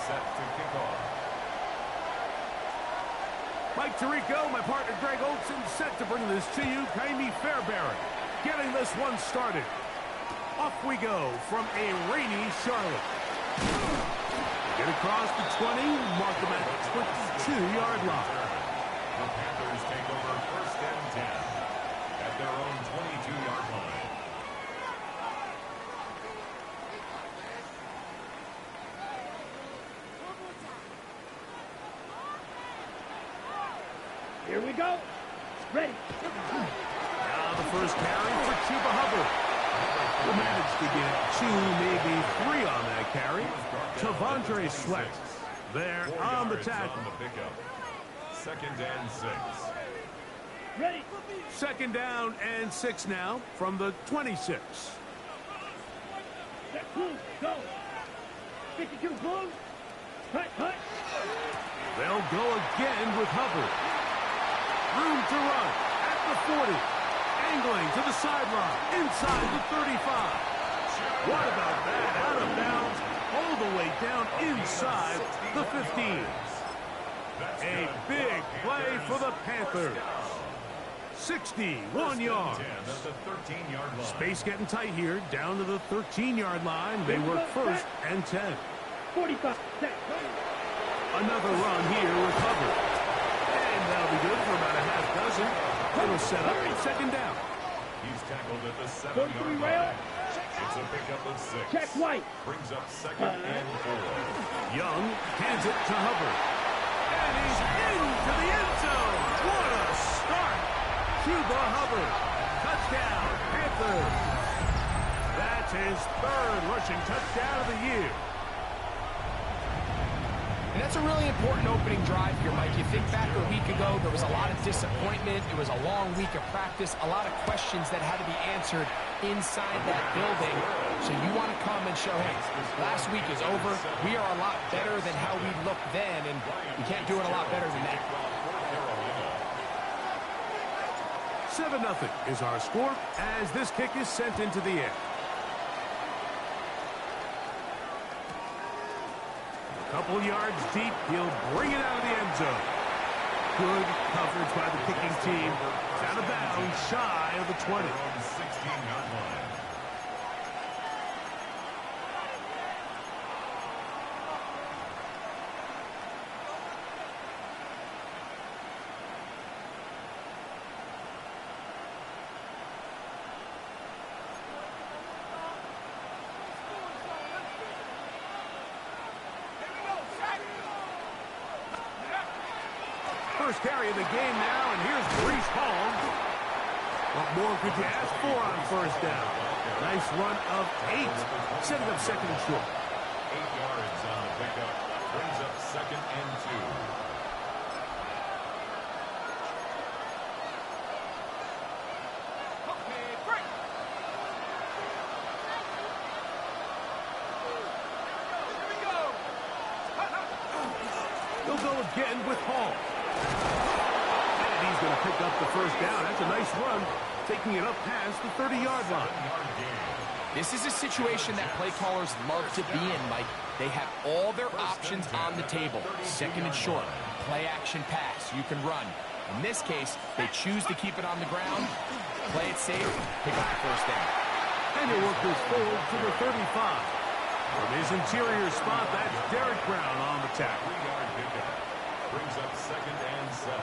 Set to kick off. Mike Tirico, my partner Greg Olson, set to bring this to you. Jaime Fairbairn getting this one started. Off we go from a rainy Charlotte. Get across the 20, mark them at the 22-yard line. The Panthers take over 1st and 10 at their own 22-yard line. Here we go. Ready. Now the first carry for Chuba Hubbard. He managed to get 2, maybe 3 on that carry. Tavondre Sweat there on the tackle. On the pickup. 2nd and 6. Ready. 2nd down and 6 now from the 26. Set, blue, go. 52 blue. Cut. They'll go again with Hubbard. Room to run at the 40. Angling to the sideline. Inside the 35. What about that? Out of bounds. All the way down inside the 15. A big play for the Panthers. 61 yards. Space getting tight here. Down to the 13-yard line. They work 1st and 10. 45. Another run here with Hubbard. And that'll be good for about a half dozen. It'll set up 2nd down. He's tackled at the 7-yard line. It's a pickup of 6. Check White. Brings up 2nd and 4. Young hands it to Hubbard. And he's into the end zone. What a start. Chuba Hubbard. Touchdown, Panthers. That's his 3rd rushing touchdown of the year. And that's a really important opening drive here, Mike. You think back a week ago, there was a lot of disappointment. It was a long week of practice, a lot of questions that had to be answered inside that building. So you want to come and show, hey, last week is over. We are a lot better than how we looked then, and you can't do it a lot better than that. 7-0 is our score as this kick is sent into the air. Couple yards deep, he'll bring it out of the end zone. Good coverage by the kicking team. Out of bounds, shy of the 20. 16-yard line. First carry of the game now, and here's Breece Hall. What more could you ask for on 1st down? Nice run of 8, setting up 2nd and short. 8 yards on the pickup. Brings up 2nd and 2. They'll go again with Hall. And he's going to pick up the 1st down. That's a nice run, taking it up past the 30-yard line. This is a situation that play callers love to be in, Mike. They have all their options on the table. 2nd and short, play action pass, you can run. In this case, they choose to keep it on the ground, play it safe, pick up the 1st down. And he'll work this forward to the 35. From his interior spot, that's Derek Brown on the tackle. 3-yard pickup. Brings up 2nd and 7.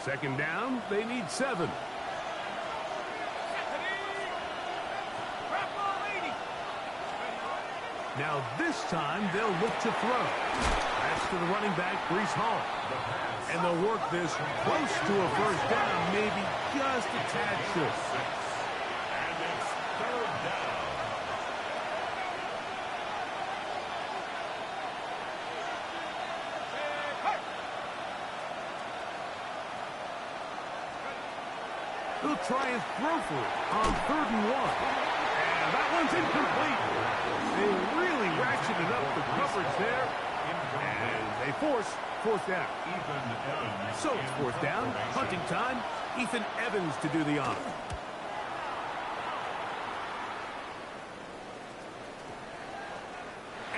Second down, they need 7. Now this time, they'll look to throw. That's to the running back, Breece Hall. And they'll work this close to a 1st down, maybe just a tad short. And it's 3rd down. They'll try and throw for it on 3rd and 1. And that one's incomplete. They really ratcheted up the coverage there. And they force fourth down. Ethan Evans. So it's fourth down. Hunting time. Ethan Evans to do the honor.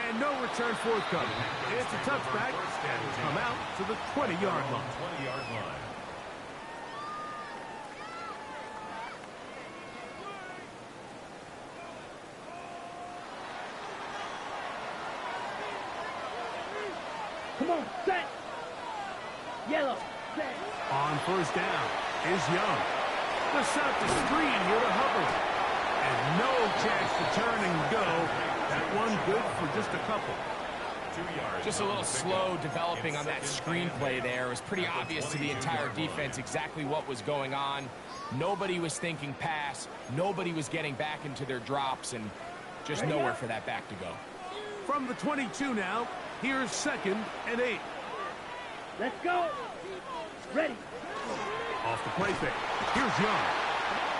And no return forthcoming. It's a touchback and will come out to the 20-yard line. 20-yard line. Come on, set. Yellow, set. On first down is Young. The setup to screen here to Hubbard. And no chance to turn and go. That one good for just a couple. 2 yards. Just a little slow developing on that screenplay there. It was pretty obvious to the entire defense exactly what was going on. Nobody was thinking pass. Nobody was getting back into their drops, and just nowhere for that back to go. From the 22 now, here's 2nd and 8. Let's go. Ready. Off the play fake. Here's Young.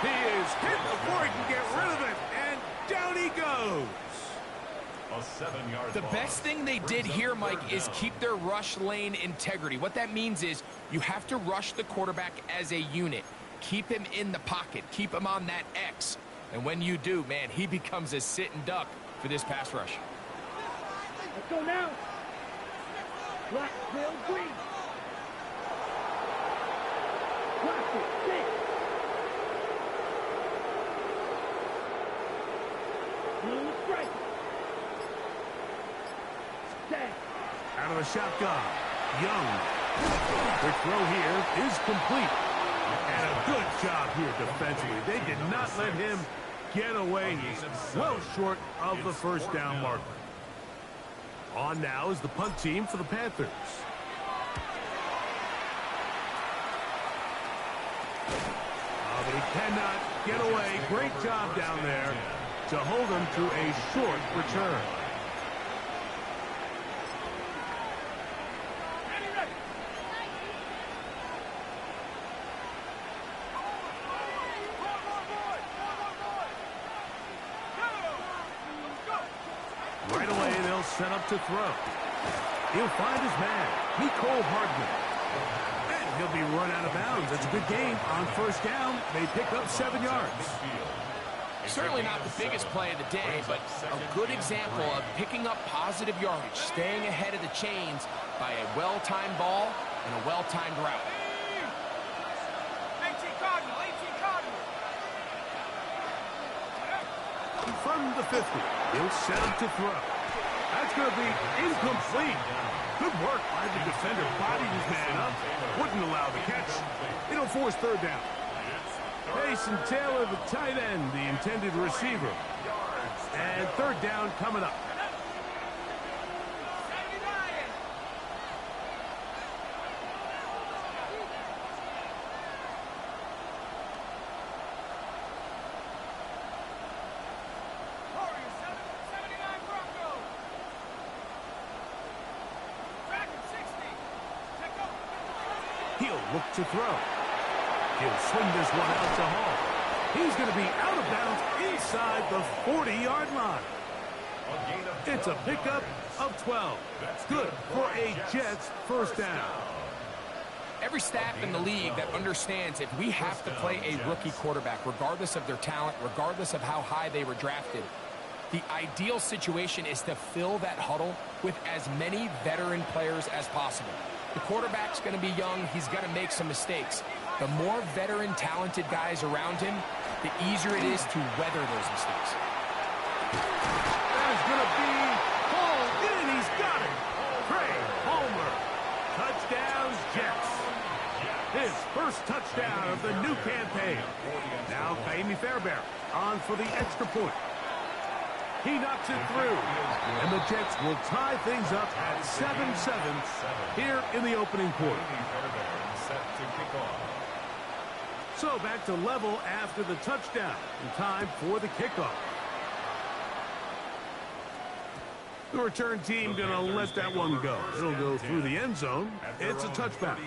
He is hit before he can get rid of it, and down he goes. A 7-yard The best thing they did here, Mike, is keep their rush lane integrity. What that means is you have to rush the quarterback as a unit. Keep him in the pocket. Keep him on that X. And when you do, man, he becomes a sit and duck for this pass rush. Let's go now. Black, real green. Block it, sit. Blue strike. Set. Out of the shotgun. Young. The throw here is complete. And a good job here defensively. They did not let him get away. He's well short of the first down marker. On now is the punt team for the Panthers. Oh, but he cannot get away. Great job down there to hold him to a short return. Right away, they'll set up to throw. He'll find his man, Nicole Hardman. And he'll be run out of bounds. That's a good game on first down. They pick up 7 yards. Certainly not the biggest play of the day, but a good example of picking up positive yardage, staying ahead of the chains by a well-timed ball and a well-timed route. From the 50, he'll set up to throw. That's going to be incomplete. Good work by the defender. Bodied his man up. Wouldn't allow the catch. It'll force third down. Mason Taylor, the tight end, the intended receiver. And third down coming up. He'll look to throw. He'll swing this one out to Hall. He's going to be out of bounds inside the 40-yard line. It's a pickup of 12. Good for a Jets first down. Every staff in the league that understands if we have to play a rookie quarterback, regardless of their talent, regardless of how high they were drafted, the ideal situation is to fill that huddle with as many veteran players as possible. The quarterback's going to be young. He's going to make some mistakes. The more veteran, talented guys around him, the easier it is to weather those mistakes. That is going to be hauled in. He's got it. Trey Homer. Touchdown, Jets. His first touchdown of the new campaign. Now Kaimi Fairbairn on for the extra point. He knocks it through, and the Jets will tie things up at 7-7 here in the opening quarter. So back to level after the touchdown, in time for the kickoff. The return team going to let that one go. It'll go through the end zone. It's a touchback.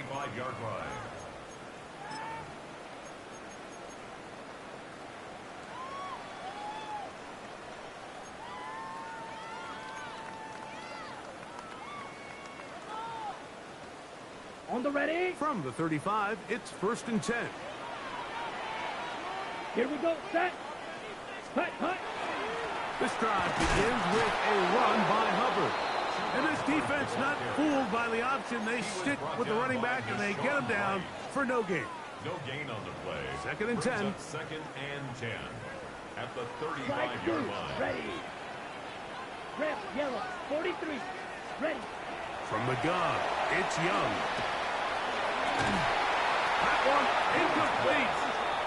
the ready. From the 35, it's 1st and 10. Here we go. Set. Hut, hut. This drive begins with a run by Hubbard. And this defense not fooled by the option. They stick with the running back, and they get him down for no gain. No gain on the play. 2nd and 10. Brings up 2nd and 10 at the Slide 35-yard two. line. Ready. Red, yellow, 43. Ready. From the gun, it's Young. That one incomplete.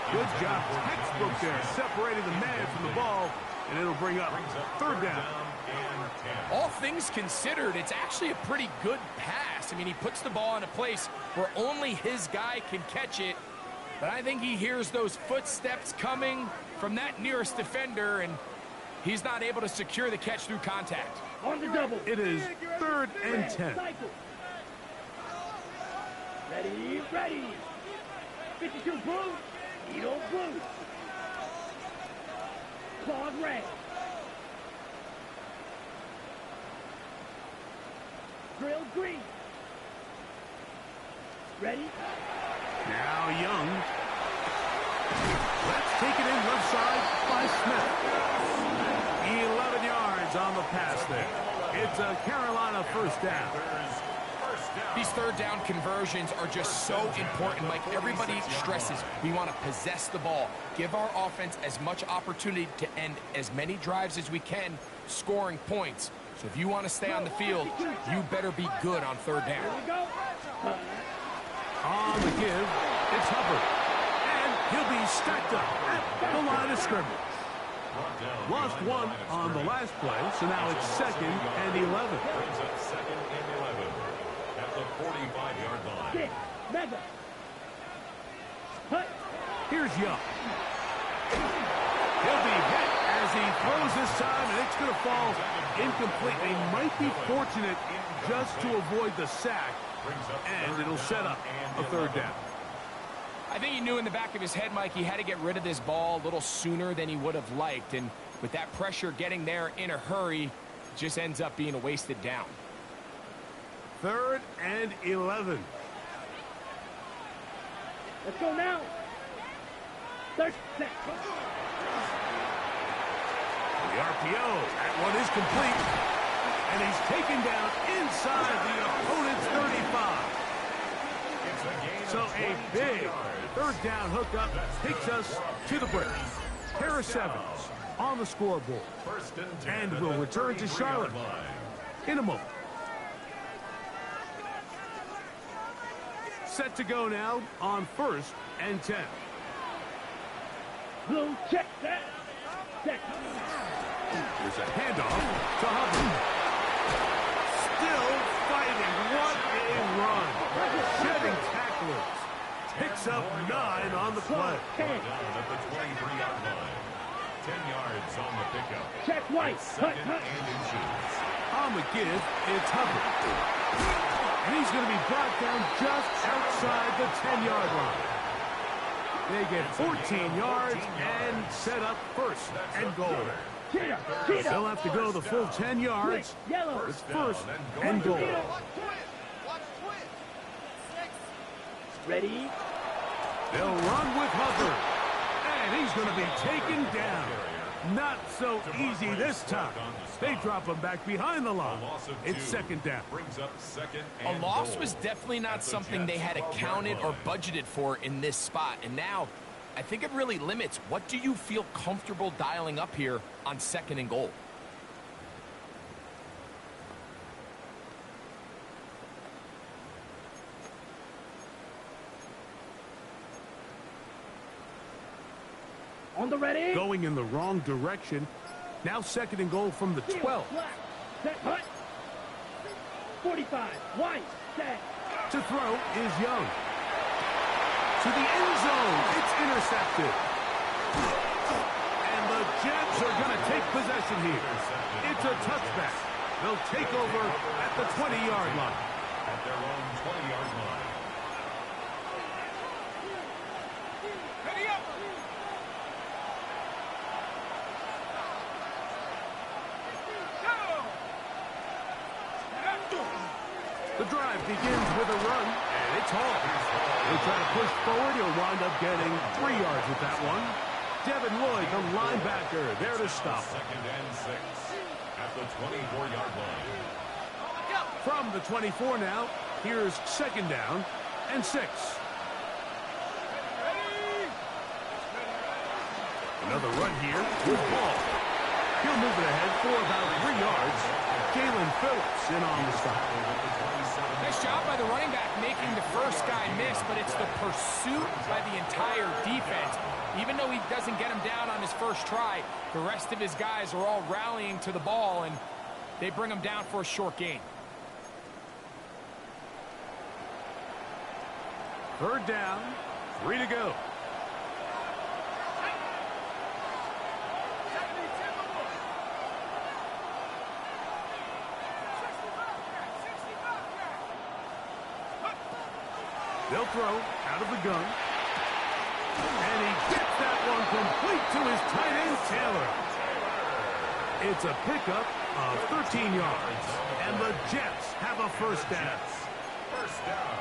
Good job. Textbook there, separating the man from the ball, and it'll bring up 3rd down. And 10. All things considered, it's actually a pretty good pass. I mean, he puts the ball in a place where only his guy can catch it. But I think he hears those footsteps coming from that nearest defender, and he's not able to secure the catch through contact. On the double. It is 3rd and 10. Cycle. Ready, ready. 52 blue. Edo blue. Claude red. Drill green. Ready? Now Young. Let's take it in left side by Smith. 11 yards on the pass there. It's a Carolina 1st down. These 3rd down conversions are just so important. Like everybody stresses, we want to possess the ball, give our offense as much opportunity to end as many drives as we can, scoring points. So if you want to stay on the field, you better be good on 3rd down. Here we go. On the give, it's Hubbard. And he'll be stacked up at the line of scrimmage. Lost one on the last play, so now it's 2nd and 11. Brings up 2nd and 11 at the 45-yard line. Six. Mega. Hut. Here's Young. He'll be hit as he throws this time, and it's going to fall incomplete. They might be fortunate just to avoid the sack, and it'll set up a 3rd down. I think he knew in the back of his head, Mike, he had to get rid of this ball a little sooner than he would have liked. And with that pressure getting there in a hurry, it just ends up being a wasted down. 3rd and 11. Let's go now. 3rd set. The RPO. That one is complete. And he's taken down inside the opponent's 35. So a big 3rd down hookup takes us to the break. Pair of 7s on the scoreboard. And we'll return to Charlotte in a moment. Set to go now on 1st and 10. Blue check that. Set. There's a handoff to Hubbard. Still fighting. What a run. Shedding tacklers. Picks up 9 on the play. 10. Down at the 23-yard line. 10 yards on the pickup. Check white. Hut, 2nd hut. and inches. On the give, it's Hubbard. And he's going to be brought down just outside the 10-yard line. They get 14 yards and set up 1st and goal. Cheetah. Cheetah. They'll have to go the full 10 yards. Yellow. It's 1st and goal. Ready? They'll run with Hubbard. And he's going to be taken down. Not so easy this time. They drop him back behind the line. It's 2nd down. Brings up 2nd A and loss goal. was definitely not something they had accounted or budgeted for in this spot. And now, I think it really limits. What do you feel comfortable dialing up here on 2nd and goal? On the ready? Going in the wrong direction. Now 2nd and goal from the 12. Set, hut. 45. White. Set. To throw is Young. To the end zone. It's intercepted. And the Jets are going to take possession here. It's a touchback. They'll take over at the 20-yard line. At their own 20-yard line. The drive begins with a run, and It's Hall. He'll try to push forward. He'll wind up getting 3 yards with that one. Devin Lloyd, the linebacker, there to stop. Second and 6 at the 24-yard line. From the 24 now, here's second down and 6. Another run here with Ball. He'll move it ahead for about 3 yards. Jalen Phillips in on the stop. Nice job by the running back making the first guy miss, but it's the pursuit by the entire defense. Even though he doesn't get him down on his first try, the rest of his guys are all rallying to the ball, and they bring him down for a short gain. Third down, 3 to go. They'll throw out of the gun. And he gets that one complete to his tight end, Taylor. It's a pickup of 13 yards. And the Jets have a first down.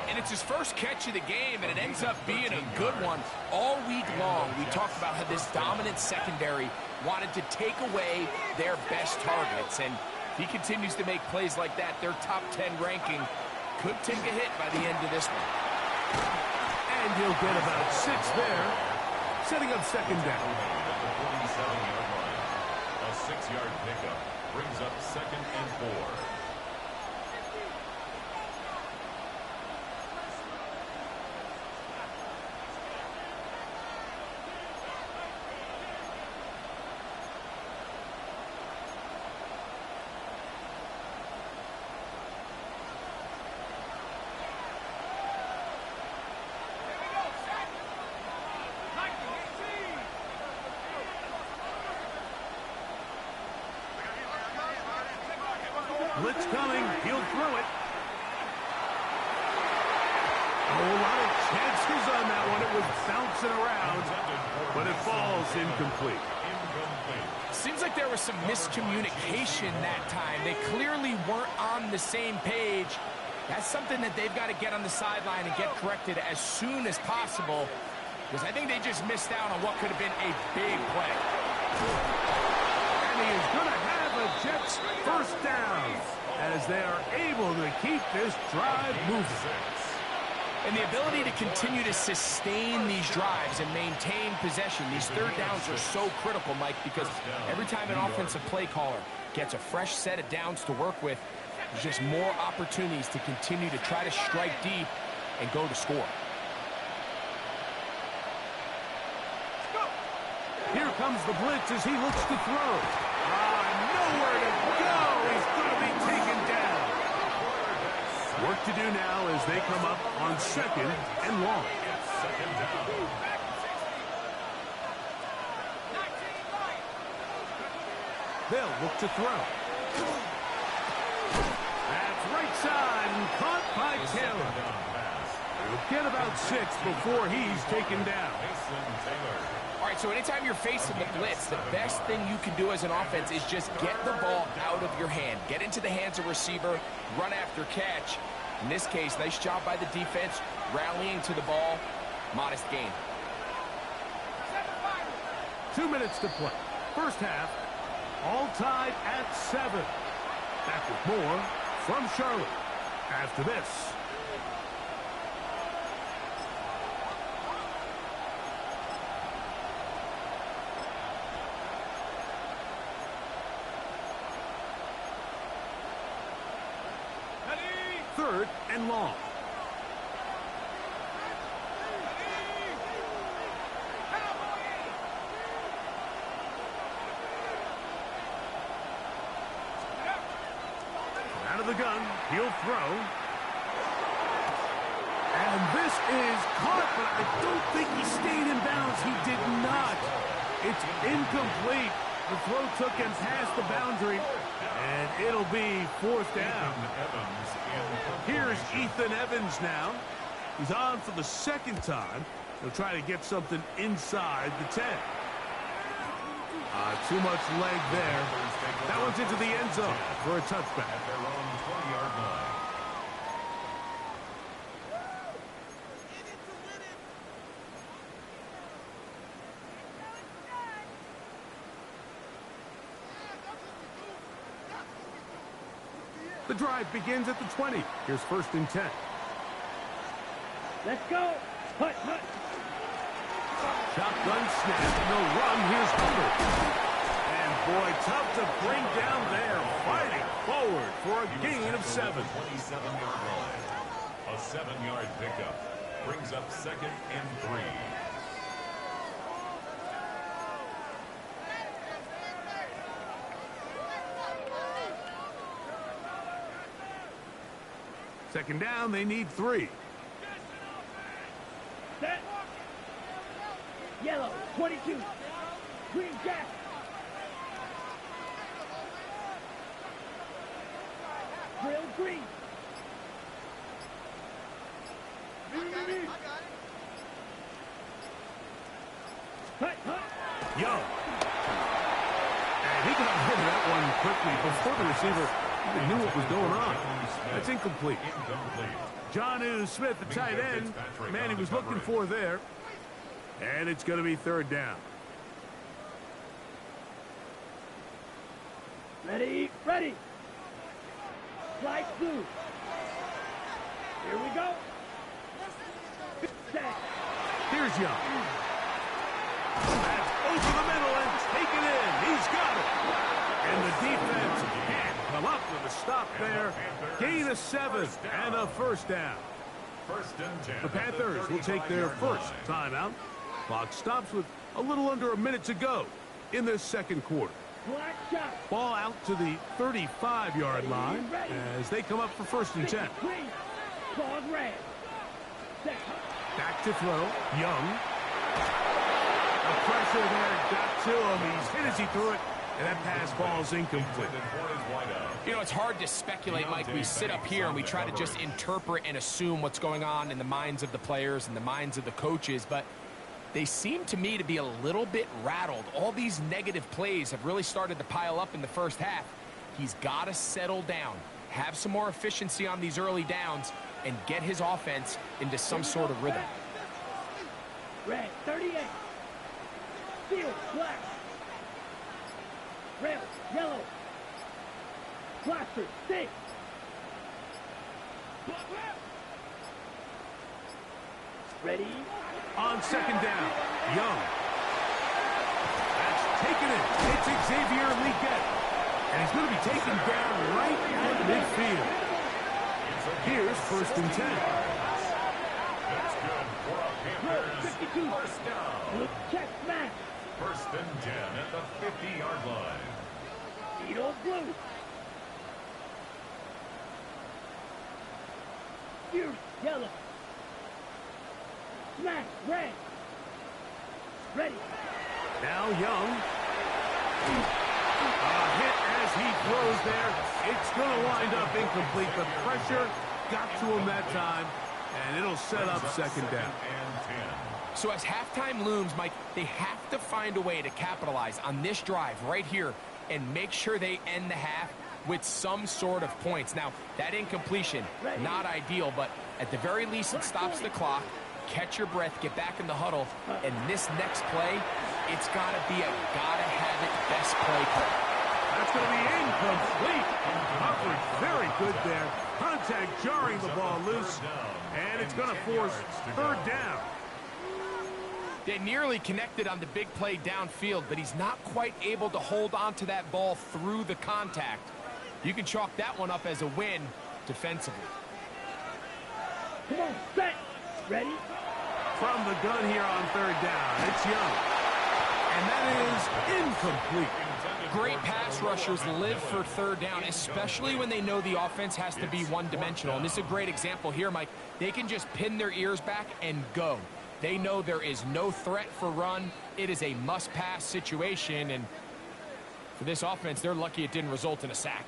And it's his first catch of the game, and it ends up being a good one. All week long, we talked about how this dominant secondary wanted to take away their best targets. And if he continues to make plays like that, their top 10 ranking could take a hit by the end of this one. And he'll get about 6 there, setting up second down. At the 47-yard line, a 6-yard pickup brings up second and 4. Blitz coming. He'll throw it. A lot of chances on that one. It was bouncing around, but it falls incomplete. Seems like there was some miscommunication that time. They clearly weren't on the same page. That's something that they've got to get on the sideline and get corrected as soon as possible, because I think they just missed out on what could have been a big play. And he is going to have a Jets first down as they are able to keep this drive moving. And the ability to continue to sustain these drives and maintain possession, these third downs are so critical, Mike, because every time an offensive play caller gets a fresh set of downs to work with, there's just more opportunities to continue to try to strike deep and go to score. Here comes the blitz as he looks to throw. Nowhere to go. He's going to be taken down. Work to do now as they come up on second and long. They'll look to throw. That's right side and caught by Taylor. He'll get about 6 before he's taken down. All right, so anytime you're facing the blitz, the best thing you can do as an offense is just get the ball out of your hand. Get into the hands of receiver, run after catch. In this case, nice job by the defense, rallying to the ball. Modest gain. 2 minutes to play. First half, all tied at 7. Back with more from Charlotte after this. Third and long. Out of the gun, he'll throw. And this is caught, but I don't think he stayed in bounds. He did not. It's incomplete. The throw took him past the boundary, and it'll be 4th down. Here's Ethan Evans now. He's on for the second time. He'll try to get something inside the 10. Too much leg there. That one's into the end zone for a touchback. At their own 20-yard line. The drive begins at the 20. Here's 1st and 10. Let's go. Hut, hut. Shotgun snap, no run, here's Hubbard. And boy, tough to bring down there, fighting forward for a gain of 7. 27-yard line. A 7-yard pickup brings up 2nd and 3. Second down, they need 3. Set. Yellow, 22. Green jack. Drill green. Hut, hut. Young. And he got rid of that one quickly before the receiver even knew what was going on. That's incomplete. Jonnu Smith, the tight end. Man, he was looking for there. And it's going to be 3rd down. Ready, ready. Slide through. Here we go. Set. Here's Young. That's over the middle and taken in. He's got it. And the defense can't come up with a stop there. Gain of 7 and a 1st down. 1st and 10. The Panthers will take their first timeout. Clock stops with a little under a minute to go in this 2nd quarter. Black shot. Ball out to the 35-yard line as they come up for 1st and 10. Green. Ball red. Set. Back to throw. Young. The pressure there got to him. He's hit as he threw it, and that pass ball's incomplete. You know, it's hard to speculate, Mike. We sit up here and we try to just interpret and assume what's going on in the minds of the players and the minds of the coaches, but they seem to me to be a little bit rattled. All these negative plays have really started to pile up in the first half. He's got to settle down, have some more efficiency on these early downs, and get his offense into some sort of rhythm. Red, 38. Field, black. Red, yellow. Blaster, 6. Ready. On 2nd down, Young. That's taken it. It's Xavier Leggett. And he's going to be taken down right at midfield. Here's 1st and 10. That's good for a Panthers 52. 1st down. Look, check, smash. 1st and 10 at the 50-yard line. Beetle blue. Fierce, yellow. Smash, red. Ready. Now Young. A hit as he throws there. It's going to wind up incomplete. The pressure got to him that time, and it'll set up 2nd down. So as halftime looms, Mike, they have to find a way to capitalize on this drive right here and make sure they end the half with some sort of points. Now, that incompletion, not ideal, but at the very least it stops the clock. Catch your breath, get back in the huddle, and this next play, it's got to be a gotta-have-it best play call. That's going to be incomplete. Coverage very good there. Contact jarring the ball loose, and it's going to force 3rd down. They nearly connected on the big play downfield, but he's not quite able to hold on to that ball through the contact. You can chalk that one up as a win defensively. Come on, set. Ready. From the gun here on 3rd down, it's Young. And that is incomplete. Great pass rushers live for 3rd down, especially when they know the offense has to be one-dimensional. And this is a great example here, Mike. They can just pin their ears back and go. They know there is no threat for run. It is a must-pass situation, and for this offense, they're lucky it didn't result in a sack.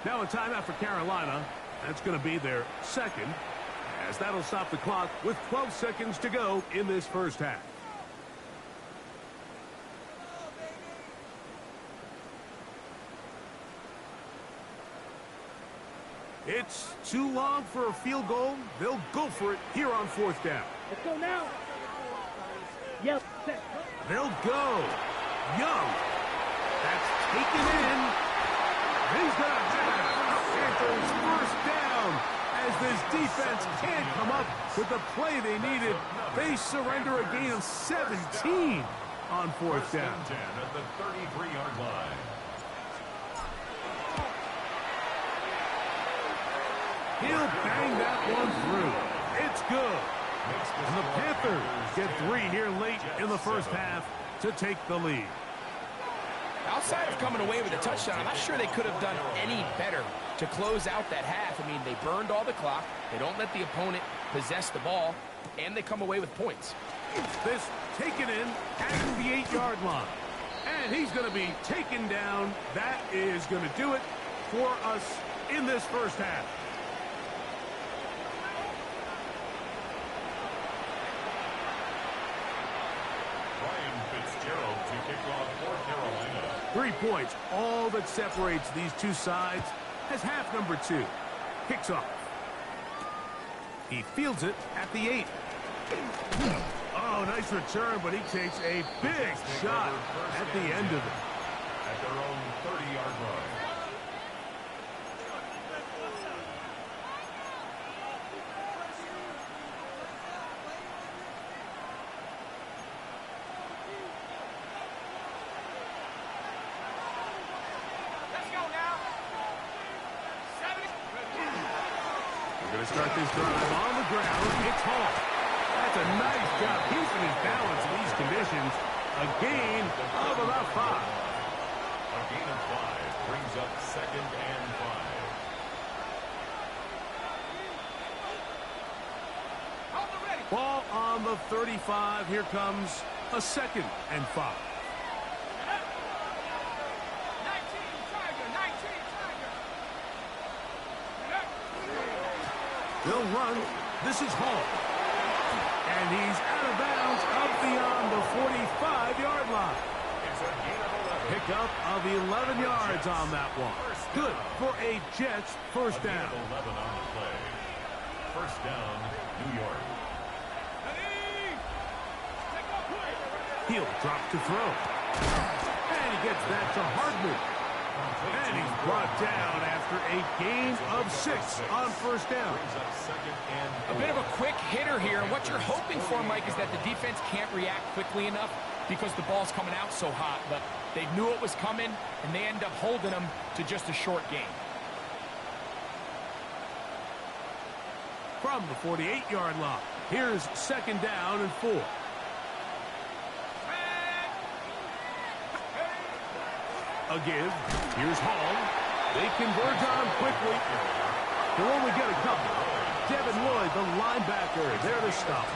Now a timeout for Carolina. That's going to be their 2nd, as that'll stop the clock with 12 seconds to go in this first half. It's too long for a field goal. They'll go for it here on 4th down. Let's go now. Yep, set. They'll go. Young. That's taken in. He's going to have the Panthers first down as this defense can't come up with the play they needed. They surrender a gain of 17 on fourth down. 10 at the 33-yard line. He'll bang that one through. It's good. And the Panthers get 3 here late in the first half to take the lead. Outside of coming away with a touchdown, I'm not sure they could have done any better to close out that half. I mean, they burned all the clock. They don't let the opponent possess the ball, and they come away with points. This taken in at the 8-yard line. And he's going to be taken down. That is going to do it for us in this first half. To kick off for Carolina. 3 points, all that separates these two sides as half number 2 kicks off. He fields it at the 8. Oh, nice return, but he takes a big shot at the end of it. At their own 30-yard line. Start this drive on the ground. It's Hall. That's a nice job keeping his balance in these conditions. A gain of about 5. A gain of 5 brings up 2nd and 5. Ball on the 35. Here comes a 2nd and 5. They'll run. This is Hall. And he's out of bounds up beyond the 45-yard line. It's a gain of 11. Pickup of 11 yards on that one. Good for a Jets first down. 11 on the play. First down, New York. He'll drop to throw. And he gets that to Hardman. And he's brought down after a gain of 6 on first down. A bit of a quick hitter here. And what you're hoping for, Mike, is that the defense can't react quickly enough because the ball's coming out so hot. But they knew it was coming, and they end up holding them to just a short gain. From the 48-yard line, here's 2nd down and 4. A give. Here's Hall. They converge on quickly. He'll only get a couple. Devin Lloyd, the linebacker, there to stop.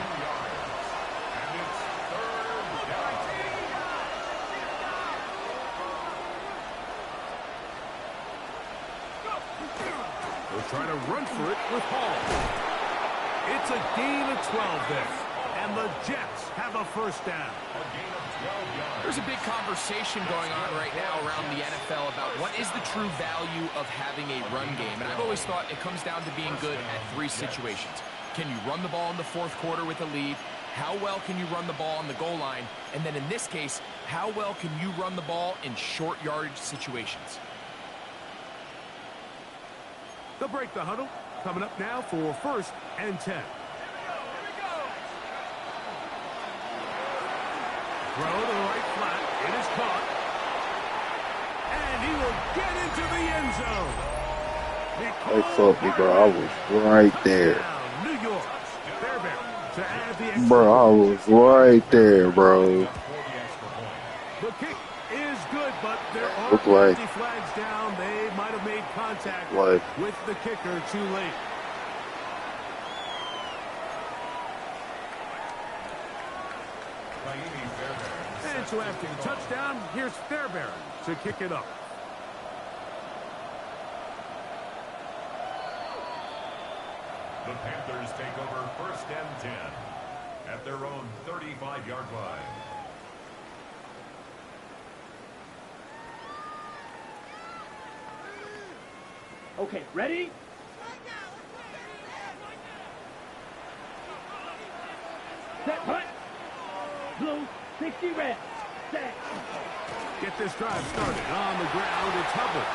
They'll try to run for it with Hall. It's a gain of 12 there. And the Jets have a first down. There's a big conversation going on right now around the NFL about what is the true value of having a run game. And I've always thought it comes down to being good at 3 situations. Can you run the ball in the 4th quarter with a lead? How well can you run the ball on the goal line? And then in this case, how well can you run the ball in short yardage situations? They'll break the huddle. Coming up now for 1st and 10. Throw to the right flat. It is caught. And he will get into the end zone. They fucked me, bro. I was right there. New York. Fairbairn to add the extra. Bro, I was right there, bro. The kick is good, but there are Look like, penalty flags down. They might have made contact with the kicker too late. And so after the touchdown, here's Fairbairn to kick it up. The Panthers take over 1st and 10 at their own 35-yard line. Okay, ready? Set, punt. Blue, 60 red. Get this drive started on the ground. It's Hubbard.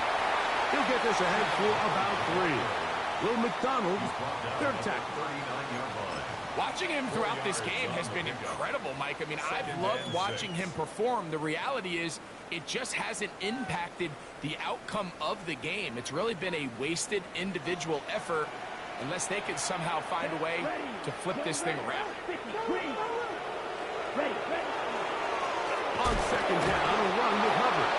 He'll get this ahead for about 3. Will McDonald, third tackle. Watching him throughout this game has been incredible, Mike. I mean, I've loved watching him perform. The reality is it just hasn't impacted the outcome of the game. It's really been a wasted individual effort unless they can somehow find a way to flip this thing around. On second down, a run with Hubbard.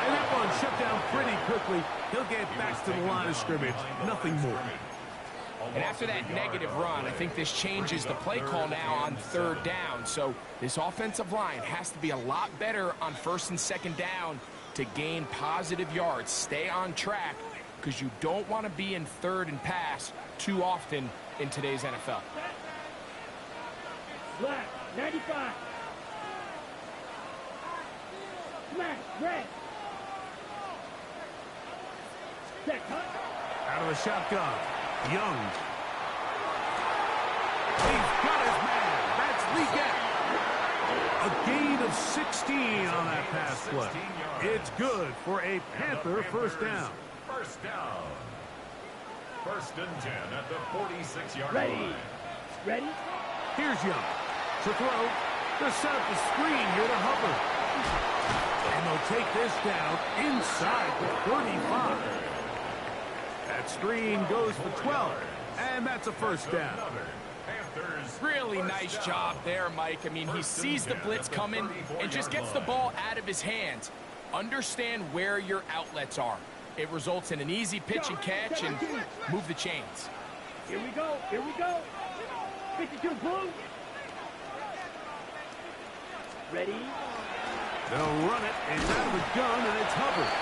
And that one shut down pretty quickly. He'll get back to the line of scrimmage. Nothing more. And after that negative run, I think this changes the play call now on third down. So this offensive line has to be a lot better on first and second down to gain positive yards. Stay on track because you don't want to be in third and pass too often in today's NFL. Black, 95. Smash, red. Set, cut. Out of the shotgun. Young. He's got his man. That's Leggett. A gain of 16 on that pass play. It's good for a Panther first down. First down. First and 10 at the 46-yard Ready. line. Ready? Here's Young to throw. To set up the screen here to Hubbard. And they'll take this down inside the 35. That screen goes for 12, and that's a first down. Really nice job there, Mike. I mean, he sees the blitz coming and just gets the ball out of his hands. Understand where your outlets are. It results in an easy pitch and catch and move the chains. Here we go. Here we go. 52 blue. Ready? They'll run it, and out of the gun, and it's Hubbard.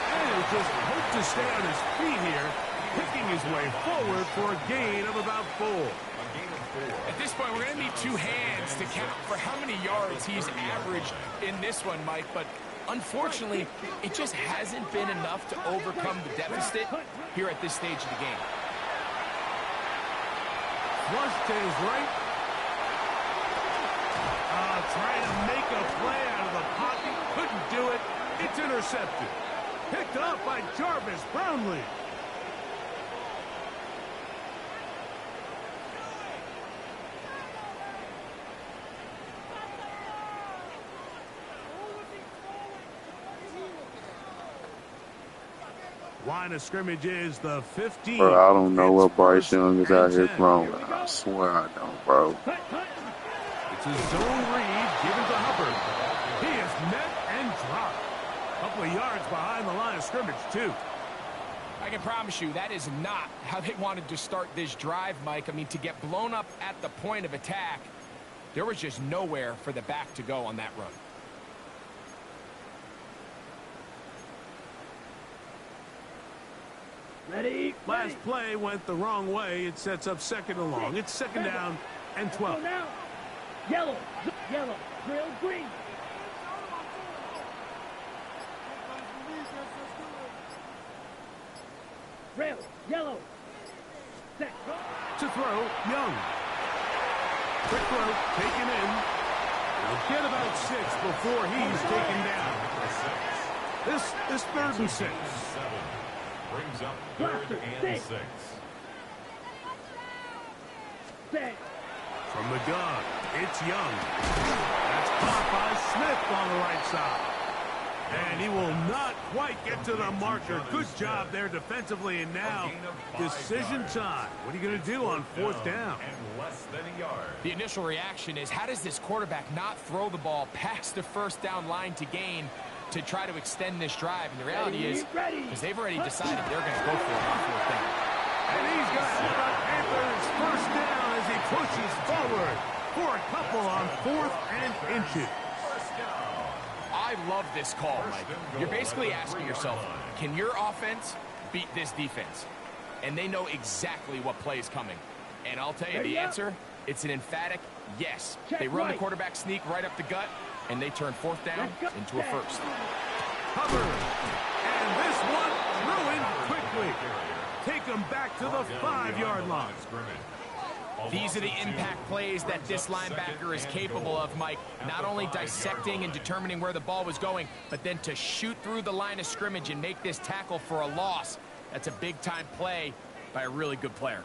And he'll just hope to stay on his feet here, picking his way forward for a gain of about 4. At this point, we're going to need 2 hands to count for how many yards he's averaged in this one, Mike. But unfortunately, it just hasn't been enough to overcome the deficit here at this stage of the game. Flush to his right. Trying to make a play out of the pocket. Couldn't do it. It's intercepted. Picked up by Jarvis Brownlee. Line of scrimmage is the 15. Bro, I don't know what Bryce Young is out here throwing. I swear I don't, bro. It's a zone read given to Hubbard. He is met and dropped. A couple of yards behind the line of scrimmage, too. I can promise you that is not how they wanted to start this drive, Mike. I mean, to get blown up at the point of attack, there was just nowhere for the back to go on that run. Ready? Last play went the wrong way. It sets up second and long. It's second down and 12. Now. Yellow, yellow, grill, green. Rail, yellow. Set, go. To throw, Young. Quick throw, taken in. He'll get about 6 before he's taken down. This third and 6. Brings up third and 6. Set. From the gun, it's Young. That's caught by Smith on the right side. And he will not quite get to the marker. Good job there defensively, and now decision time. What are you going to do on fourth down? And less than a yard. The initial reaction is, how does this quarterback not throw the ball past the first down line to gain to try to extend this drive? And the reality is, because they've already decided they're going to go for it on fourth down. And he's going to have a Panthers first down as he pushes forward for a couple on 4th and inches. I love this call, Mike. You're basically asking yourself, can your offense beat this defense? And they know exactly what play is coming. And I'll tell you the answer, it's an emphatic yes. They run the quarterback sneak right up the gut, and they turn fourth down into a first. Hubbard. And this one ruined quickly. Take him back to the 5-yard line. These are the impact plays that this linebacker is capable of, Mike. Not only dissecting and determining where the ball was going, but then to shoot through the line of scrimmage and make this tackle for a loss. That's a big-time play by a really good player.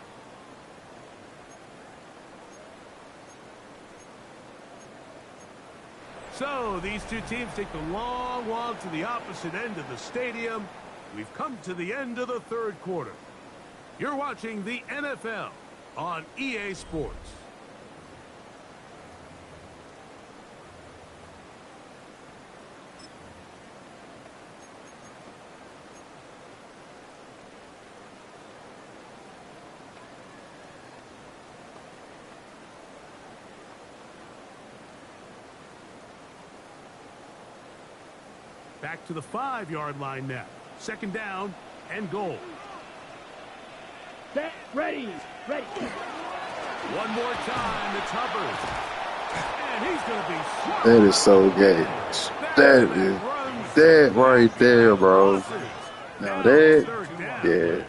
So these two teams take the long walk to the opposite end of the stadium. We've come to the end of the third quarter. You're watching the NFL on EA Sports. Back to the 5-yard line now. Second down and goal. Set, ready, ready. One more time, it's Hubbard. And he's going to be smart. That is so gay. That right there, bro. Now that, yeah.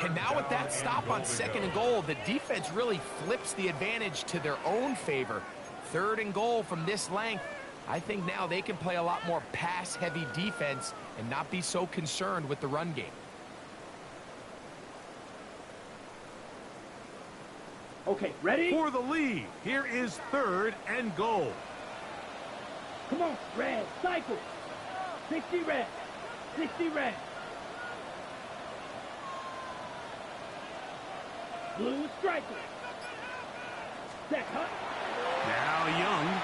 And now with that stop on second and goal, the defense really flips the advantage to their own favor. Third and goal from this length. I think now they can play a lot more pass-heavy defense and not be so concerned with the run game. Okay, ready? For the lead, here is third and goal. Come on, red, cycle. 60 red, 60 red. Blue striker. Set, hut. Now Young.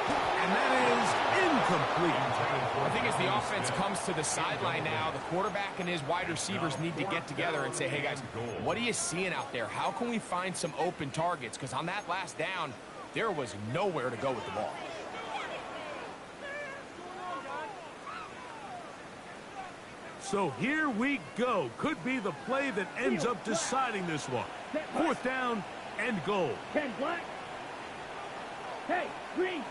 And that is incomplete. I think as the offense comes to the sideline now, the quarterback and his wide receivers need to get together and say, hey, guys, what are you seeing out there? How can we find some open targets? Because on that last down, there was nowhere to go with the ball. So here we go. Could be the play that ends up deciding this one. Fourth down and goal. 10 black. Hey, green.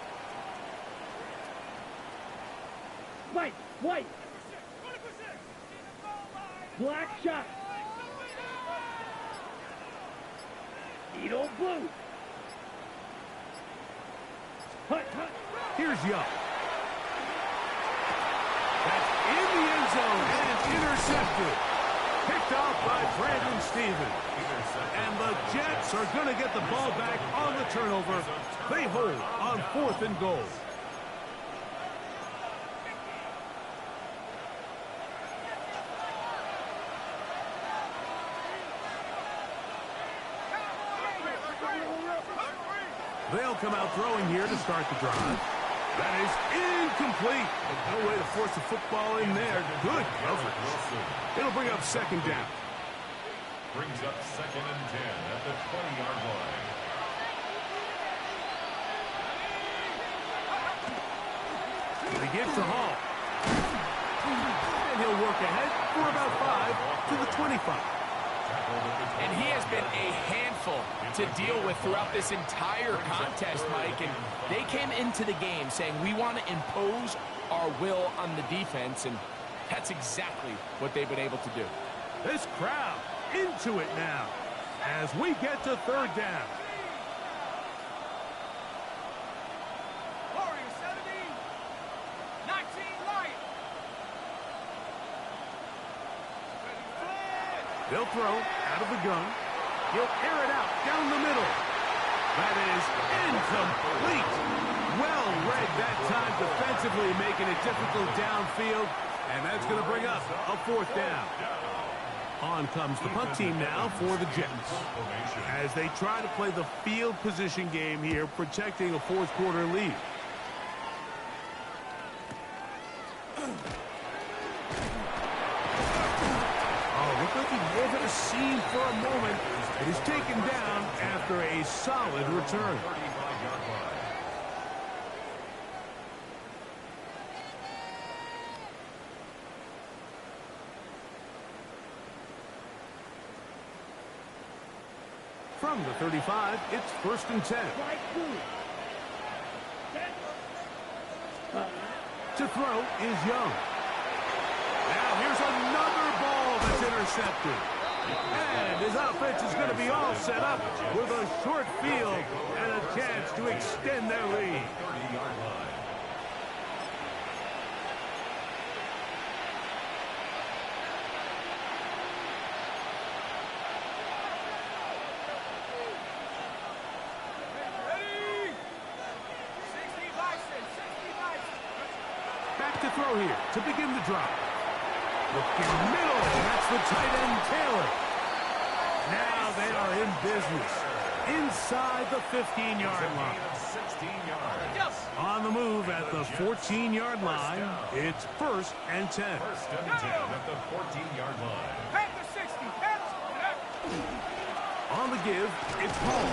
White, white. Black shot. Needle blue. Hut, hut. Here's Young. That's in the end zone and intercepted. Picked off by Brandon Stevens. And the Jets are going to get the ball back on the turnover. They hold on fourth and goal. They'll come out throwing here to start the drive. That is incomplete. No way to force the football in there. Good coverage. It'll bring up second down. Brings up second and 10 at the 20-yard line. He gives to Hall. And he'll work ahead for about 5 to the 25. And he has been a handful to deal with throughout this entire contest, Mike. And they came into the game saying, we want to impose our will on the defense. And that's exactly what they've been able to do. This crowd into it now as we get to third down. Warrior 17. 19 light. They'll throw out of the gun. He'll air it out down the middle. That is incomplete. Well read that time defensively, making it difficult downfield. And that's going to bring up a fourth down. On comes the punt team now for the Jets, as they try to play the field position game here, protecting a fourth quarter lead. Oh, looked like he may have a seam for a moment. It is taken down after a solid return. From the 35, it's first and 10. To throw is Young. Now here's another ball that's intercepted. And his offense is going to be all set up with a short field and a chance to extend their lead. 30-yard line. Back to throw here to begin the drive. Looking middle. That's the tight end, Taylor. Now they are in business. Inside the 15-yard line. 16 yards. On the move at the 14-yard line. It's 1st and 10. 1st and 10 at the 14-yard line. On the give, it's Paul.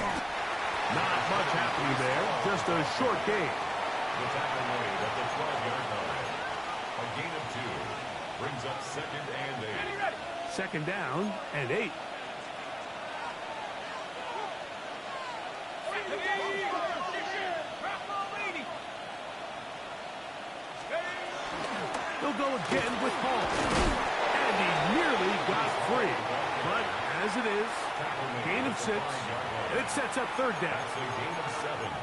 Not much happening there. Just a short gain. The tackle made at the 12-yard line. A gain of 2. Brings up 2nd and 8. 2nd down and 8. He'll go again with Paul. And he nearly got free. But as it is, gain of 6. It sets up 3rd down.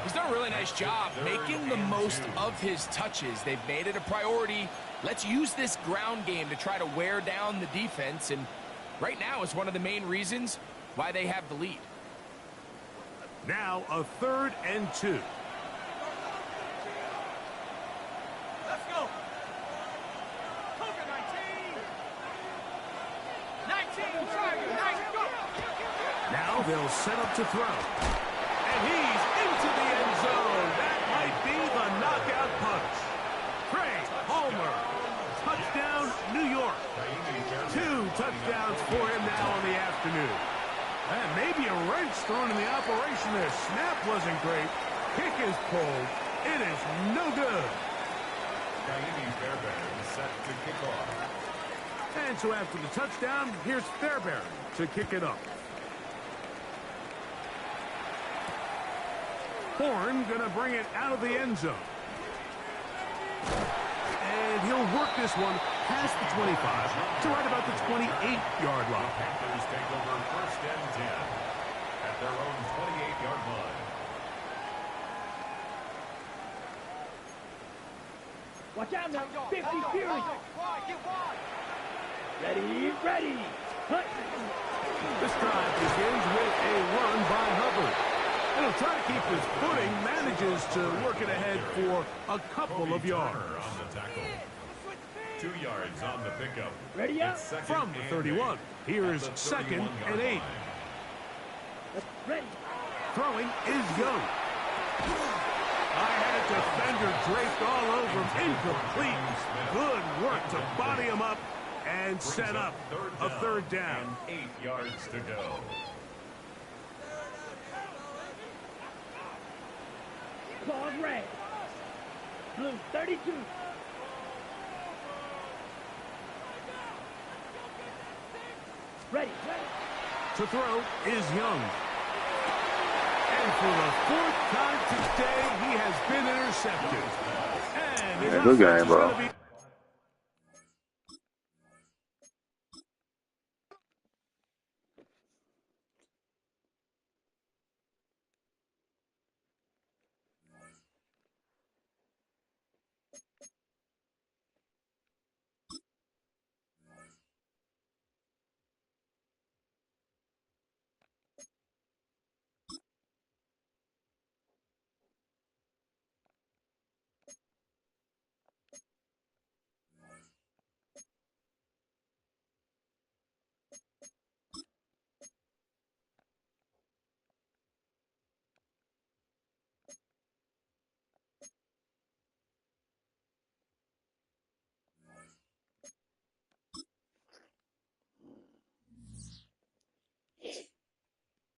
He's done a really nice job making the most of his touches. They've made it a priority. Let's use this ground game to try to wear down the defense. And right now is one of the main reasons why they have the lead. Now a 3rd and 2. Let's go. Cover 19. 19, Tiger, nice go. Now they'll set up to throw. And he's into the end zone. That might be the knockout punch. Craig Homer. Touchdown, New York. 2 touchdowns for him now in the afternoon. And maybe a wrench thrown in the operation there. Snap wasn't great. Kick is pulled. It is no good. Set to kick off. And so after the touchdown, here's Fairbairn to kick it up. Horn gonna bring it out of the end zone. And he'll work this one past the 25 to right about the 28-yard line. Panthers take over 1st and 10 at their own 28-yard line. Watch out now. 50 Fury. Ready. Hunt. This drive begins with a run by Hubbard. And he'll try to keep his footing, manages to work it ahead for a couple of yards. On the tackle. 2 yards on the pickup. Ready up. From the 31, here's 2nd and 8. Ready. Throwing is Young. I had a defender draped all over him. Incomplete. Good work to body him up and set up a 3rd down. 8 yards to go. Claws red. Blue 32. Ready. To throw is Young. And for the 4th time today, he has been intercepted. And his Yeah, good offense game, is bro. gonna be